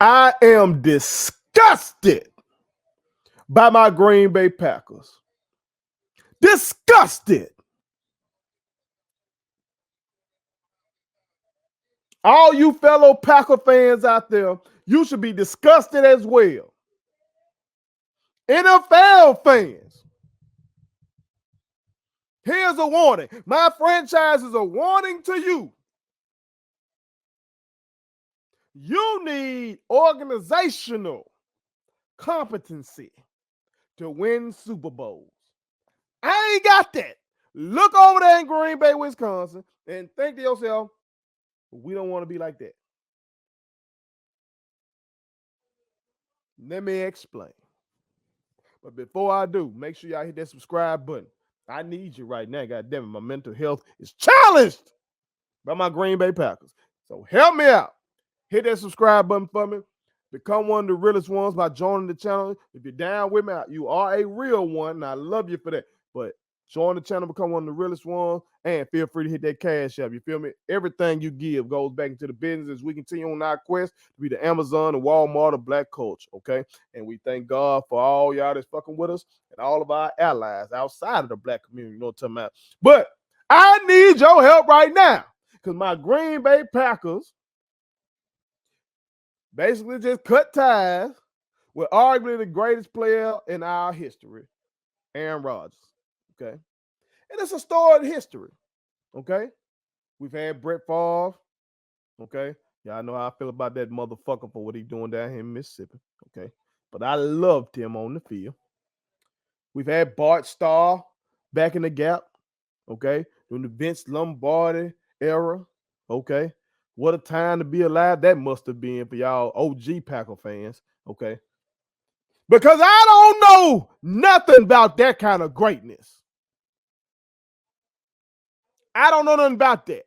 I am disgusted by my Green Bay Packers. Disgusted. All you fellow Packer fans out there, you should be disgusted as well. NFL fans, here's a warning. My franchise is a warning to you. You need organizational competency to win Super Bowls. I ain't got that. Look over there in Green Bay, Wisconsin, and think to yourself, we don't want to be like that. Let me explain. But before I do, make sure y'all hit that subscribe button. I need you right now. God damn it, my mental health is challenged by my Green Bay Packers. So help me out. Hit that subscribe button for me. Become one of the realest ones by joining the channel. If you're down with me, you are a real one, and I love you for that. But join the channel, become one of the realest ones, and feel free to hit that Cashapp. You feel me? Everything you give goes back into the business as we continue on our quest to be the Amazon and Walmart of black culture, okay? And we thank God for all y'all that's fucking with us and all of our allies outside of the black community, you know what I'm talking about? But I need your help right now because my Green Bay Packers basically just cut ties with arguably the greatest player in our history, Aaron Rodgers, okay? And it's a storied history, okay? We've had Brett Favre, okay? Y'all know how I feel about that motherfucker for what he's doing down here in Mississippi, okay? But I loved him on the field. We've had Bart Starr back in the gap, okay? During the Vince Lombardi era, okay? What a time to be alive that must have been for y'all OG Packer fans, okay? Because I don't know nothing about that kind of greatness. I don't know nothing about that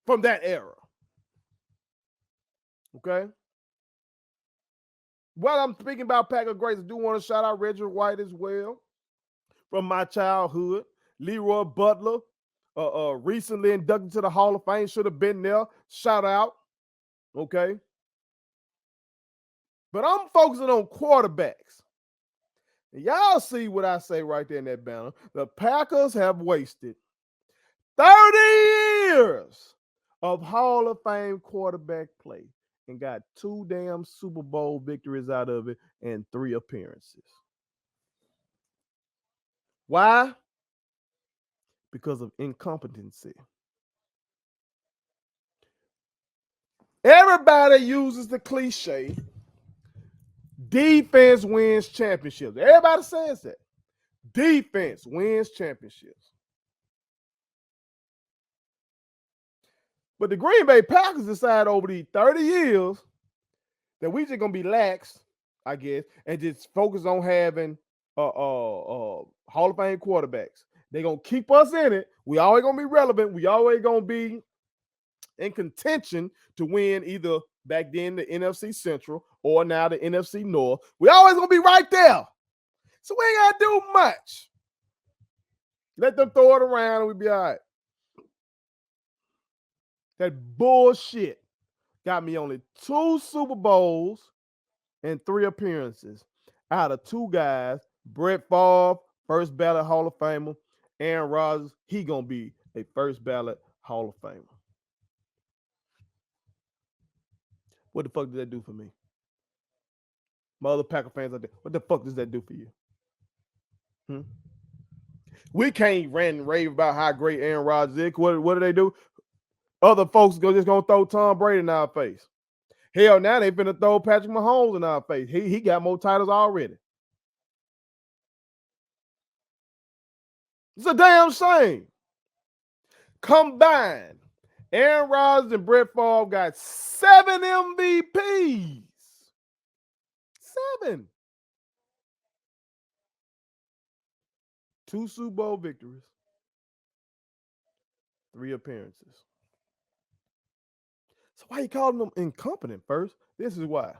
from that era. Okay? While I'm speaking about Packer greats, I do want to shout out Reggie White as well from my childhood. Leroy Butler, recently inducted to the Hall of Fame, should have been there. Shout out. Okay? But I'm focusing on quarterbacks. Y'all see what I say right there in that banner. The Packers have wasted 30 years of Hall of Fame quarterback play and got 2 damn Super Bowl victories out of it and 3 appearances. Why? Because of incompetency. Everybody uses the cliche, defense wins championships. Everybody says that. Defense wins championships. But the Green Bay Packers decided over these 30 years that we just going to be lax, I guess, and just focus on having Hall of Fame quarterbacks. They're going to keep us in it. We always going to be relevant. We always going to be in contention to win either back then the NFC Central or now the NFC North. We always going to be right there. So we ain't got to do much. Let them throw it around and we'll be all right. That bullshit got me only 2 Super Bowls and 3 appearances out of 2 guys. Brett Favre, first ballot Hall of Famer. Aaron Rodgers, he going to be a first ballot Hall of Famer. What the fuck does that do for me? My other Packer fans out there, what the fuck does that do for you? We can't rant and rave about how great Aaron Rodgers is. What do they do? Other folks just going to throw Tom Brady in our face. Hell, now they finna throw Patrick Mahomes in our face. He got more titles already. It's a damn shame. Combined, Aaron Rodgers and Brett Favre got 7 MVPs. 7. 2 Super Bowl victories. 3 appearances. So why you calling them incompetent first? This is why.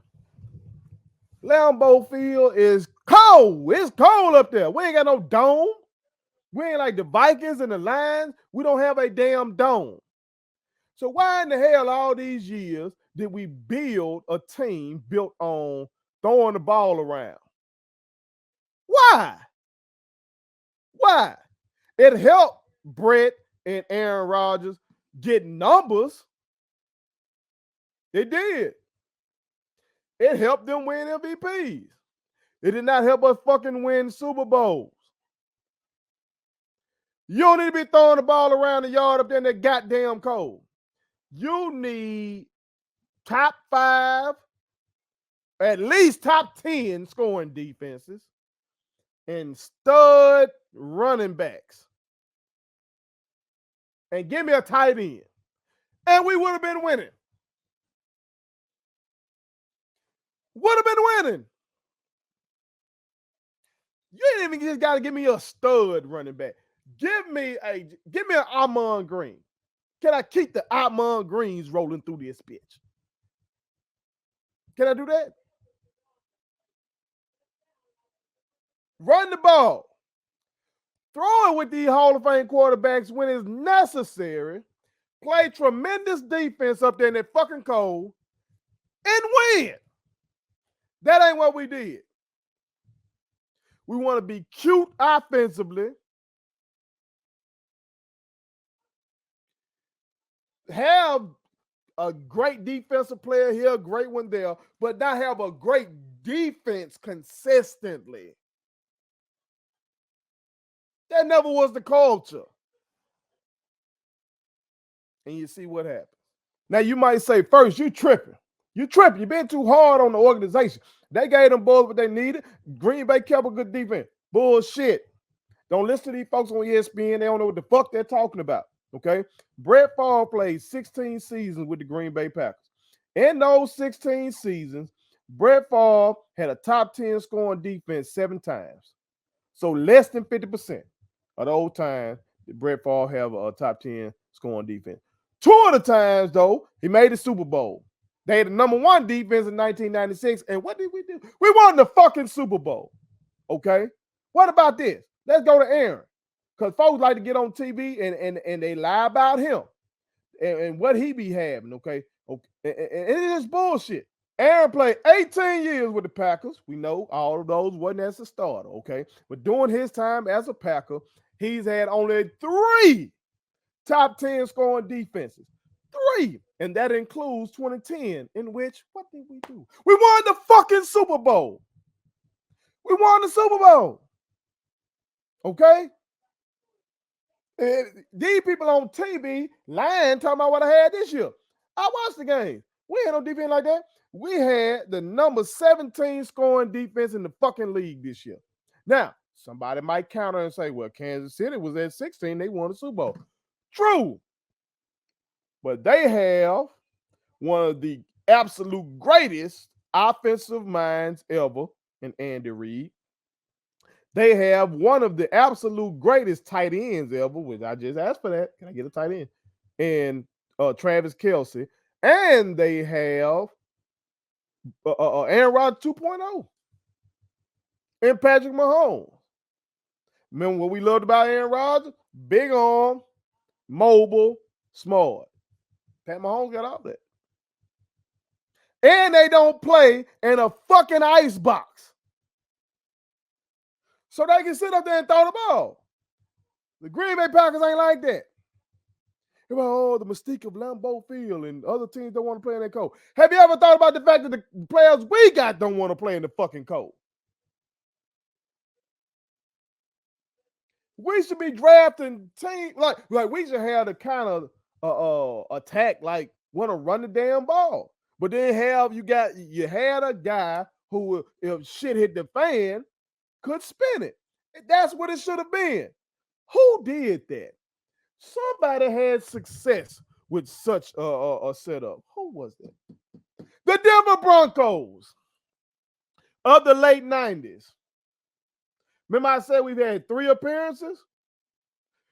Lambeau Field is cold. It's cold up there. We ain't got no dome. We ain't like the Vikings and the Lions. We don't have a damn dome. So why in the hell all these years did we build a team built on throwing the ball around? Why? Why? It helped Brett and Aaron Rodgers get numbers. It did. It helped them win MVPs. It did not help us fucking win Super Bowls. You don't need to be throwing the ball around the yard up there in that goddamn cold. You need top 5, at least top 10 scoring defenses and stud running backs. And give me a tight end. And we would have been winning. Would have been winning. You ain't even just got to give me a stud running back. Give me an Ahman Green. Can I keep the Ahman Greens rolling through this bitch? Can I do that? Run the ball. Throw it with these Hall of Fame quarterbacks when it's necessary. Play tremendous defense up there in that fucking cold and win. That ain't what we did. We want to be cute offensively. Have a great defensive player here, a great one there, but not have a great defense consistently. That never was the culture. And you see what happens. Now you might say, first, you tripping. You tripping. You've been too hard on the organization. They gave them boys what they needed. Green Bay kept a good defense. Bullshit. Don't listen to these folks on ESPN. They don't know what the fuck they're talking about. Okay? Brett Favre played 16 seasons with the Green Bay Packers. In those 16 seasons, Brett Favre had a top 10 scoring defense 7 times. So less than 50% of those times did Brett Favre have a top 10 scoring defense. 2 of the times, though, he made the Super Bowl. They had the number 1 defense in 1996. And what did we do? We won the fucking Super Bowl. Okay? What about this? Let's go to Aaron. Because folks like to get on TV and they lie about him and what he be having, okay? And it is bullshit. Aaron played 18 years with the Packers. We know all of those wasn't as a starter, okay? But during his time as a Packer, he's had only 3 top 10 scoring defenses. 3. And that includes 2010, in which, what did we do? We won the fucking Super Bowl. We won the Super Bowl. Okay? And these people on TV lying, talking about what I had this year. I watched the game. We had no defense like that. We had the number 17 scoring defense in the fucking league this year. Now, somebody might counter and say, well, Kansas City was at 16. They won the Super Bowl. True. But they have one of the absolute greatest offensive minds ever in Andy Reid. They have one of the absolute greatest tight ends ever, which I just asked for that. Can I get a tight end? And Travis Kelce. And they have Aaron Rodgers 2.0 and Patrick Mahomes. Remember what we loved about Aaron Rodgers? Big arm, mobile, smart. Pat Mahomes got all that. And they don't play in a fucking ice box. So they can sit up there and throw the ball. The Green Bay Packers ain't like that. Oh, the mystique of Lambeau Field and other teams don't want to play in that cold. Have you ever thought about the fact that the players we got don't want to play in the fucking cold? We should be drafting teams like we should have the kind of attack like want to run the damn ball. But then you had a guy who, if shit hit the fan, could spin it. That's what it should have been. Who did that? Somebody had success with such a setup. Who was that? The Denver Broncos of the late 90s. Remember I said we've had 3 appearances?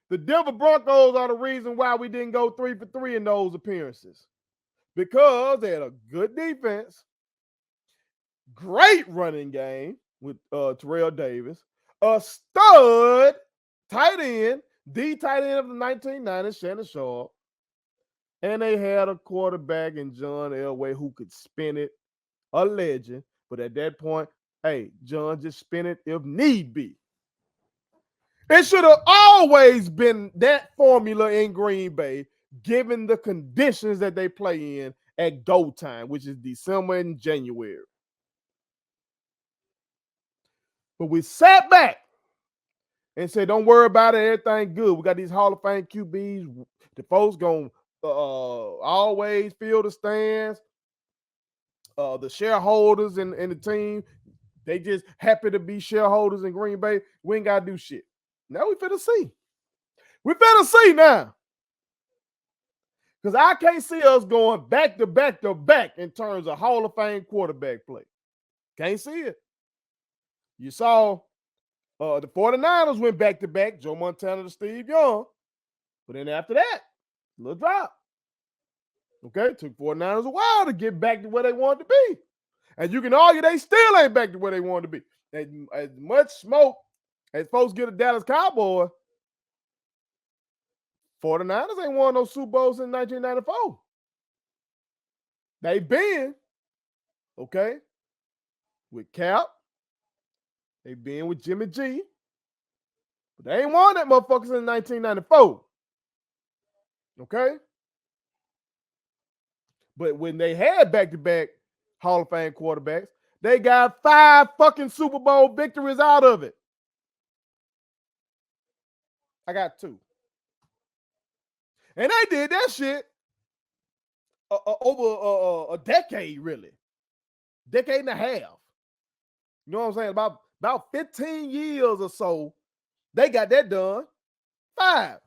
The Denver Broncos are the reason why we didn't go 3 for 3 in those appearances. Because they had a good defense, great running game with Terrell Davis, a stud tight end, the tight end of the 1990s, Shannon Sharp, And they had a quarterback in John Elway who could spin it, a legend. But at that point, hey, John, just spin it if need be. It should have always been that formula in Green Bay, given the conditions that they play in at go time, which is December and January. But we sat back and said, don't worry about it, everything good. We got these Hall of Fame QBs. The folks going to always fill the stands. The shareholders in the team, they just happy to be shareholders in Green Bay. We ain't got to do shit. Now we finna see. We finna see now. Because I can't see us going back to back to back in terms of Hall of Fame quarterback play. Can't see it. You saw the 49ers went back to back, Joe Montana to Steve Young. But then after that, a little drop. Okay, it took 49ers a while to get back to where they wanted to be. And you can argue they still ain't back to where they wanted to be. As much smoke as folks get a Dallas Cowboy, 49ers ain't won no Super Bowls in 1994. They've been, okay, with Cap. They've been with Jimmy G. But they ain't won that motherfuckers in 1994. Okay? But when they had back-to-back Hall of Fame quarterbacks, they got 5 fucking Super Bowl victories out of it. I got 2. And they did that shit over a decade, really. Decade and a half. You know what I'm saying? About 15 years or so, they got that done. 5.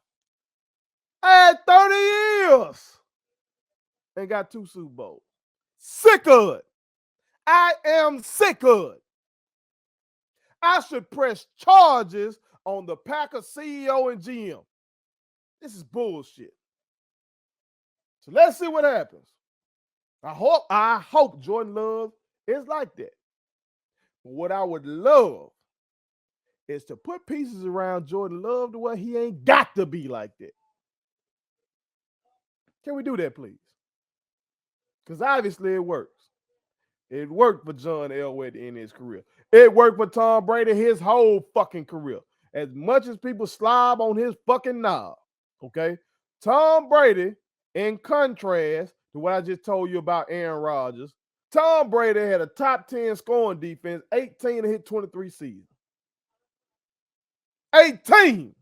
I had 30 years and got 2 Super Bowls. Sick of it. I am sick of it. I should press charges on the Packers CEO and GM. This is bullshit. So let's see what happens. I hope Jordan Love is like that. But what I would love is to put pieces around Jordan Love to where he ain't got to be like that. Can we do that, please? Because obviously it works. It worked for John Elway in his career. It worked for Tom Brady his whole fucking career. As much as people slob on his fucking knob, okay? Tom Brady, in contrast to what I just told you about Aaron Rodgers, Tom Brady had a top 10 scoring defense, 18 to hit 23 seasons. 18!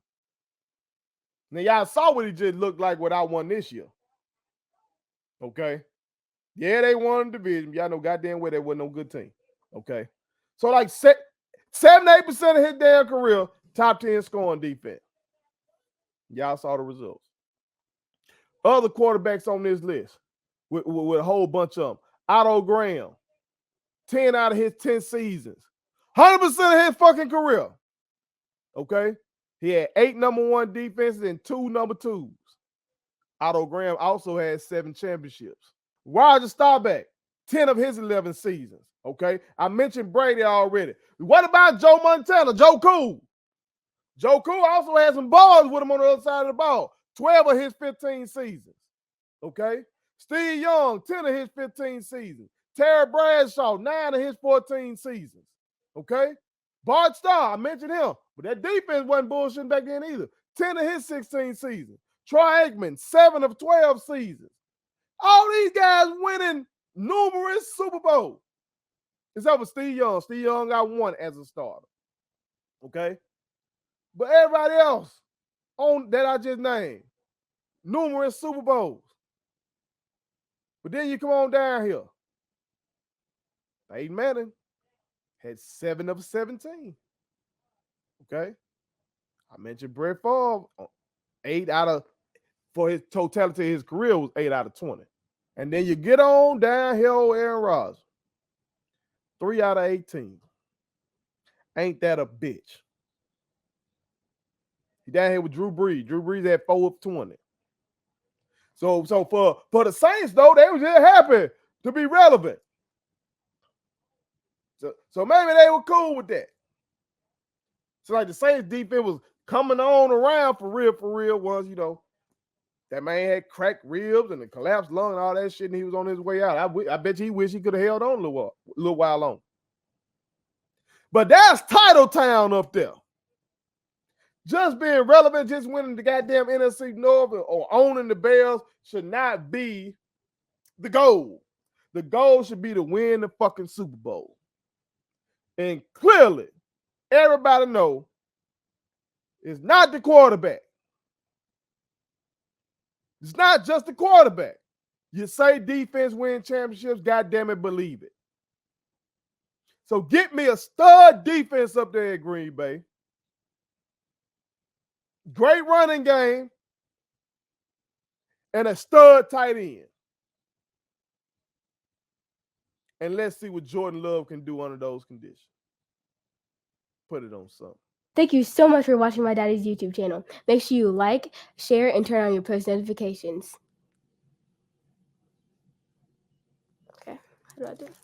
Now, y'all saw what he just looked like without one this year. Okay? Yeah, they won the division. Y'all know goddamn well they wasn't no good team. Okay? So, like 78% of his damn career, top 10 scoring defense. Y'all saw the results. Other quarterbacks on this list with a whole bunch of them. Otto Graham, 10 out of his 10 seasons. 100% of his fucking career. Okay? He had 8 number 1 defenses and 2 number 2s. Otto Graham also had 7 championships. Rodgers Staubach, 10 of his 11 seasons. Okay? I mentioned Brady already. What about Joe Montana? Joe Cool. Joe Cool also had some balls with him on the other side of the ball. 12 of his 15 seasons. Okay? Steve Young, 10 of his 15 seasons. Terry Bradshaw, 9 of his 14 seasons. Okay? Bart Starr, I mentioned him, but that defense wasn't bullshitting back then either. 10 of his 16 seasons. Troy Aikman, 7 of 12 seasons. All these guys winning numerous Super Bowls. Except for Steve Young. Steve Young got 1 as a starter. Okay? But everybody else on that I just named, numerous Super Bowls. But then you come on down here. Peyton Manning had 7 of 17. Okay? I mentioned Brett Favre, 8 out of, for his totality of his career, was 8 out of 20. And then you get on downhill, Aaron Rodgers, 3 out of 18. Ain't that a bitch? He down here with Drew Brees. Drew Brees had 4 of 20. So for the Saints, though, they was just happy to be relevant. So maybe they were cool with that. So like the Saints defense was coming on around for real once, That man had cracked ribs and a collapsed lung and all that shit, and he was on his way out. I bet you he wish he could have held on a little while on. But that's title town up there. Just being relevant, just winning the goddamn NFC North or owning the Bears should not be the goal. The goal should be to win the fucking Super Bowl. And clearly, everybody knows it's not the quarterback. It's not just the quarterback. You say defense win championships, goddamn it, believe it. So get me a stud defense up there at Green Bay. Great running game. And a stud tight end. And let's see what Jordan Love can do under those conditions. Put it on something. Thank you so much for watching my daddy's YouTube channel. Make sure you like, share, and turn on your post notifications. Okay, how do I do it?